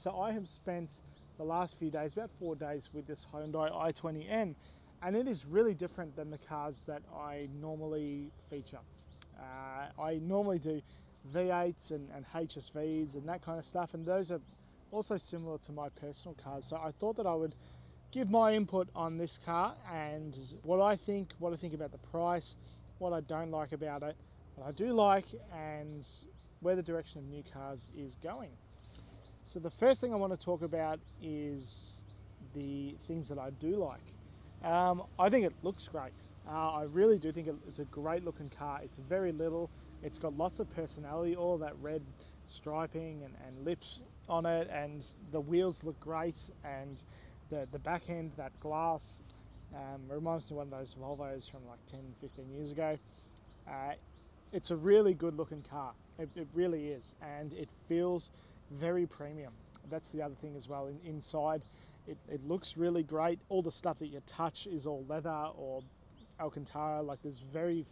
So I have spent the last few days, about 4 days, with this Hyundai i20N, and it is really different than the cars that I normally feature. I normally do V8s and HSVs and that kind of stuff, and those are also similar to my personal cars. So I thought that I would give my input on this car and what I think about the price, what I don't like about it, what I do like, and where the direction of new cars is going. So the first thing I want to talk about is the things that I do like. I think it looks great. I really do think it's a great looking car. It's very little. It's got lots of personality, all of that red striping and lips on it, and the wheels look great, and the back end, that glass, reminds me of one of those Volvos from like 10, 15 years ago. It's a really good looking car. It really is, and it feels very premium. That's the other thing as well. Inside, it looks really great. All the stuff that you touch is all leather or Alcantara. Like there's really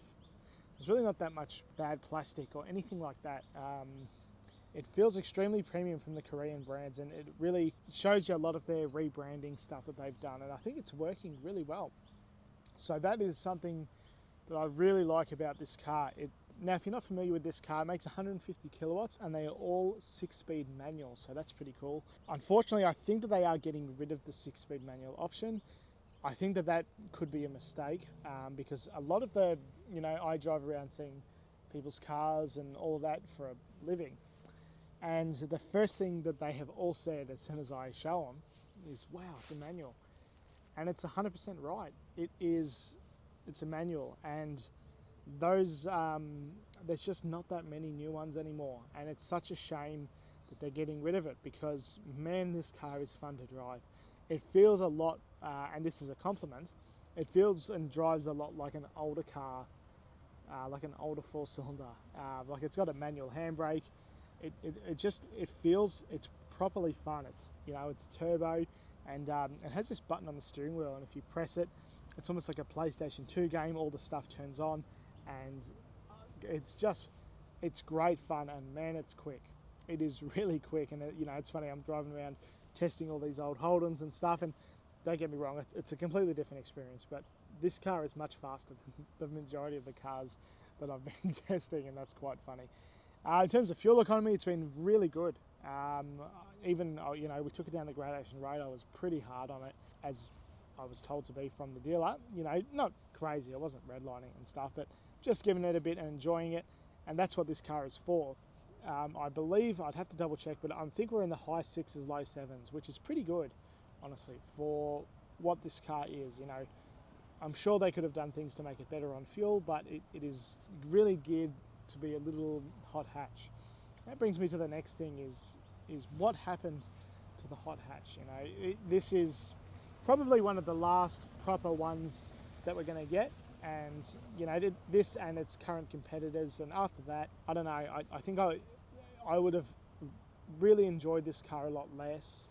not that much bad plastic or anything like that. It feels extremely premium from the Korean brands, and it really shows you a lot of their rebranding stuff that they've done, and I think it's working really well. So that is something that I really like about this car. Now, if you're not familiar with this car, it makes 150 kilowatts, and they are all 6-speed manual, so that's pretty cool. Unfortunately, I think that they are getting rid of the 6-speed manual option. I think that could be a mistake, because a lot of I drive around seeing people's cars and all of that for a living. And the first thing that they have all said as soon as I show them is, wow, it's a manual. And it's 100% right. It's a manual, and those there's just not that many new ones anymore, and it's such a shame that they're getting rid of it, because man, this car is fun to drive. It feels a lot, and this is a compliment, it feels and drives a lot like an older car, like an older 4-cylinder. Like it's got a manual handbrake. It feels, it's properly fun. It's turbo, and it has this button on the steering wheel, and if you press it, it's almost like a PlayStation 2 game. All the stuff turns on, and it's great fun, and man, it's quick. It is really quick, and it's funny, I'm driving around testing all these old Holdens and stuff, and don't get me wrong, it's a completely different experience, but this car is much faster than the majority of the cars that I've been testing, and that's quite funny. In terms of fuel economy, it's been really good. Even, we took it down the Gradation Road. I was pretty hard on it, as I was told to be from the dealer. Not crazy, I wasn't redlining and stuff, but just giving it a bit and enjoying it, and that's what this car is for. I believe, I'd have to double check, but I think we're in the high 6s, low 7s, which is pretty good, honestly, for what this car is. I'm sure they could have done things to make it better on fuel, but it is really geared to be a little hot hatch. That brings me to the next thing, is what happened to the hot hatch. This is probably one of the last proper ones that we're going to get, and this and its current competitors, and after that, I don't know, I think I would have really enjoyed this car a lot less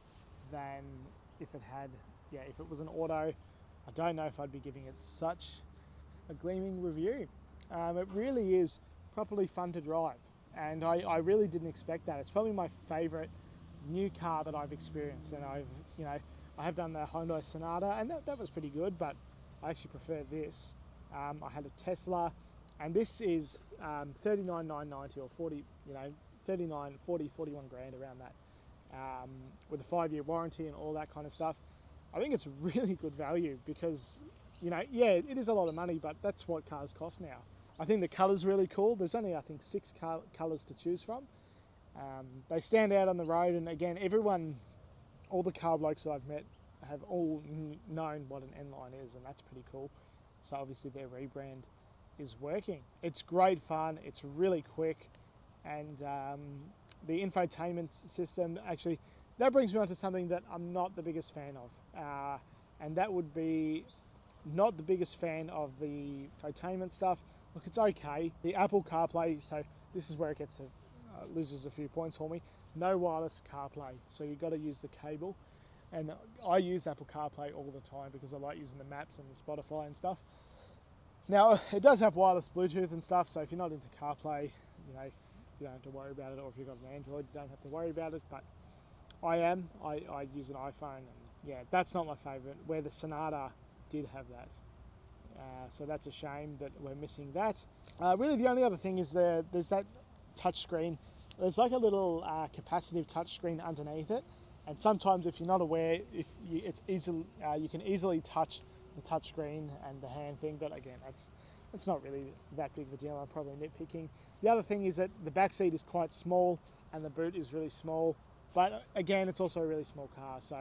than if it was an auto. I don't know if I'd be giving it such a gleaming review. It really is properly fun to drive, and I really didn't expect that. It's probably my favourite new car that I've experienced, and I have done the Hyundai Sonata, and that was pretty good, but I actually prefer this. I had a Tesla, and this is 39,990 or 40, 39, 40, 41 grand, around that, with a 5-year warranty and all that kind of stuff. I think it's really good value, because it is a lot of money, but that's what cars cost now. I think the colour's really cool. There's only, I think, 6 colours to choose from. They stand out on the road, and again, all the car blokes that I've met have all known what an N-Line is, and that's pretty cool. So obviously their rebrand is working. It's great fun, it's really quick, and the infotainment system, actually, that brings me on to something that I'm not the biggest fan of, and that would be not the biggest fan of the infotainment stuff. Look, it's okay. The Apple CarPlay, so this is where it gets loses a few points for me. No wireless CarPlay, so you've got to use the cable. And I use Apple CarPlay all the time because I like using the maps and the Spotify and stuff. Now, it does have wireless Bluetooth and stuff, so if you're not into CarPlay, you don't have to worry about it, or if you've got an Android, you don't have to worry about it, but I am. I use an iPhone, and yeah, that's not my favourite. Where the Sonata did have that. So that's a shame that we're missing that. Really, the only other thing is there's that touch screen. There's like a little capacitive touch screen underneath it, and sometimes if you're not aware, it's easily you can easily touch the touch screen and the hand thing. But again, it's not really that big of a deal. I'm probably nitpicking. The other thing is that the back seat is quite small and the boot is really small. But again, it's also a really small car, so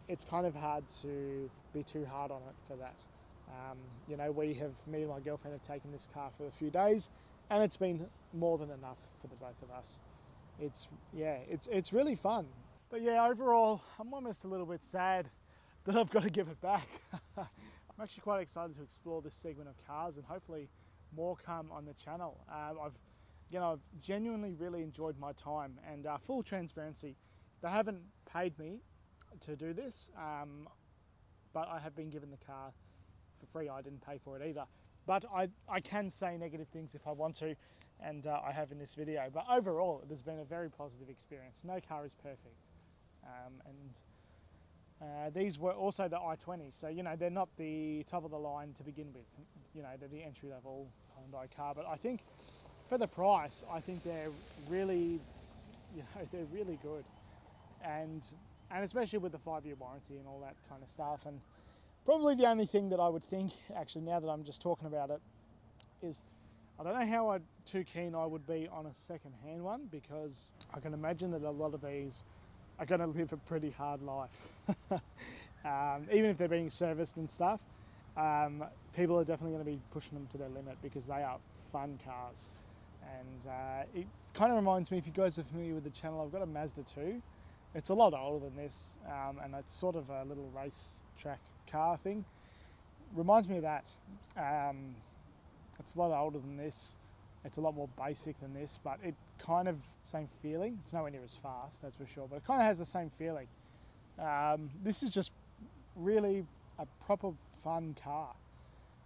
it's kind of hard to be too hard on it for that. You know, me and my girlfriend have taken this car for a few days, and it's been more than enough for the both of us. It's really fun. But yeah, overall, I'm almost a little bit sad that I've got to give it back. I'm actually quite excited to explore this segment of cars, and hopefully more come on the channel. I've genuinely really enjoyed my time, and full transparency, they haven't paid me to do this, but I have been given the car for free. I didn't pay for it either. But I can say negative things if I want to, and I have in this video. But overall, it has been a very positive experience. No car is perfect. These were also the i20s, so you know, they're not the top of the line to begin with. You know, they're the entry level Hyundai car, but I think for the price, I think they're really, they're really good, and especially with the 5-year warranty and all that kind of stuff. And probably the only thing that I would think, actually, now that I'm just talking about it, is I don't know how too keen I would be on a second-hand one, because I can imagine that a lot of these are going to live a pretty hard life. Even if they're being serviced and stuff, people are definitely going to be pushing them to their limit, because they are fun cars. And it kind of reminds me, if you guys are familiar with the channel, I've got a Mazda 2. It's a lot older than this, and it's sort of a little race track car thing. Reminds me of that. It's a lot older than this. It's a lot more basic than this, but it kind of same feeling. It's nowhere near as fast, that's for sure, but it kind of has the same feeling. This is just really a proper fun car,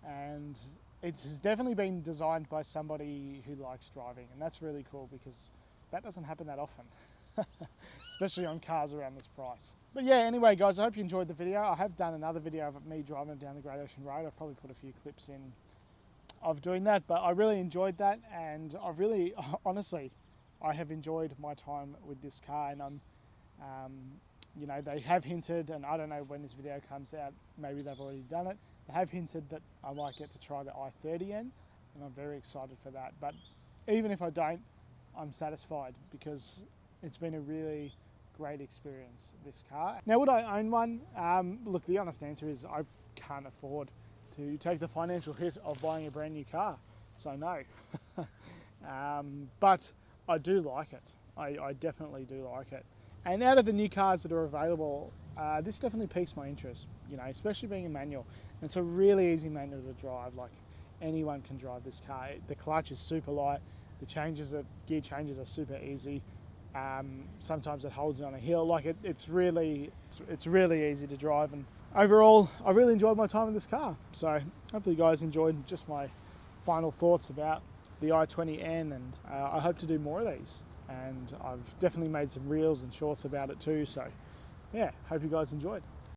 and it has definitely been designed by somebody who likes driving, and that's really cool, because that doesn't happen that often. Especially on cars around this price. But yeah, anyway guys, I hope you enjoyed the video. I have done another video of me driving down the Great Ocean Road. I've probably put a few clips in of doing that, but I really enjoyed that, and honestly, I have enjoyed my time with this car. And you know, they have hinted, and I don't know when this video comes out, maybe they've already done it, they have hinted that I might get to try the i30N, and I'm very excited for that. But even if I don't, I'm satisfied, because it's been a really great experience, this car. Now, would I own one? Look, the honest answer is I can't afford to take the financial hit of buying a brand new car, so no. But I do like it. I definitely do like it. And out of the new cars that are available, this definitely piques my interest, you know, especially being a manual. And it's a really easy manual to drive. Like, anyone can drive this car. The clutch is super light. The gear changes are super easy. Sometimes it holds you on a hill. Like, it's really easy to drive. And overall, I really enjoyed my time in this car. So hopefully you guys enjoyed just my final thoughts about the i20N, and I hope to do more of these. And I've definitely made some reels and shorts about it too. So yeah, hope you guys enjoyed.